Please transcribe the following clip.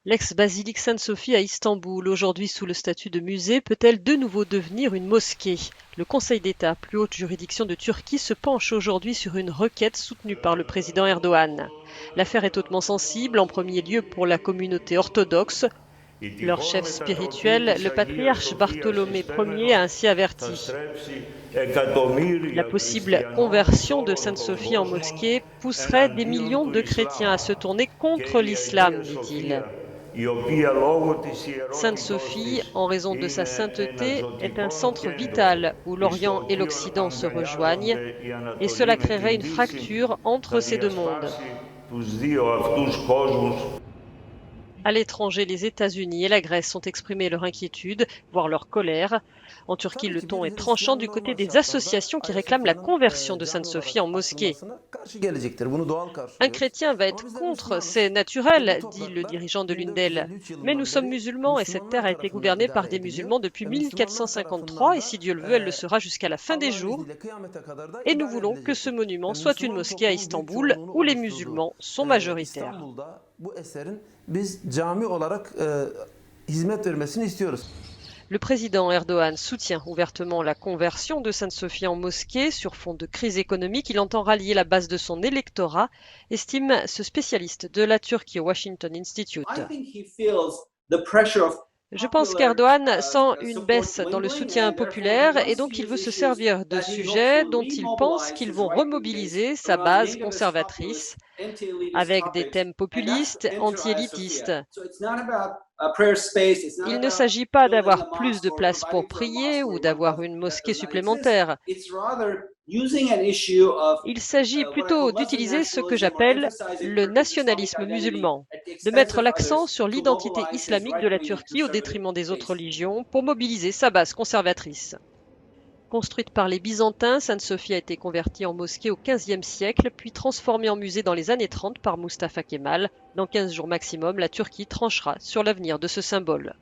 L'ex-basilique Sainte-Sophie à Istanbul, aujourd'hui sous le statut de musée, peut-elle de nouveau devenir une mosquée? Le Conseil d'État, plus haute juridiction de Turquie, se penche aujourd'hui sur une requête soutenue par le président Erdogan. L'affaire est hautement sensible, en premier lieu pour la communauté orthodoxe. Leur chef spirituel, le patriarche Bartholomé Ier, a ainsi averti. La possible conversion de Sainte-Sophie en mosquée pousserait des millions de chrétiens à se tourner contre l'islam, dit-il. Sainte-Sophie, en raison de sa sainteté, est un centre vital où l'Orient et l'Occident se rejoignent, et cela créerait une fracture entre ces deux mondes. À l'étranger, les États-Unis et la Grèce ont exprimé leur inquiétude, voire leur colère. En Turquie, le ton est tranchant du côté des associations qui réclament la conversion de Sainte-Sophie en mosquée. Un chrétien va être contre, c'est naturel, dit le dirigeant de l'une d'elles. Mais nous sommes musulmans et cette terre a été gouvernée par des musulmans depuis 1453 et si Dieu le veut, elle le sera jusqu'à la fin des jours. Et nous voulons que ce monument soit une mosquée à Istanbul où les musulmans sont majoritaires. Le président Erdogan soutient ouvertement la conversion de Sainte-Sophie en mosquée sur fond de crise économique. Il entend rallier la base de son électorat, estime ce spécialiste de la Turquie au Washington Institute. Je pense qu'Erdogan sent une baisse dans le soutien populaire et donc il veut se servir de sujets dont il pense qu'ils vont remobiliser sa base conservatrice avec des thèmes populistes, anti-élitistes. Il ne s'agit pas d'avoir plus de place pour prier ou d'avoir une mosquée supplémentaire. Il s'agit plutôt d'utiliser ce que j'appelle le nationalisme musulman, de mettre l'accent sur l'identité islamique de la Turquie au détriment des autres religions pour mobiliser sa base conservatrice. Construite par les Byzantins, Sainte-Sophie a été convertie en mosquée au XVe siècle, puis transformée en musée dans les années 30 par Mustafa Kemal. Dans 15 jours maximum, la Turquie tranchera sur l'avenir de ce symbole.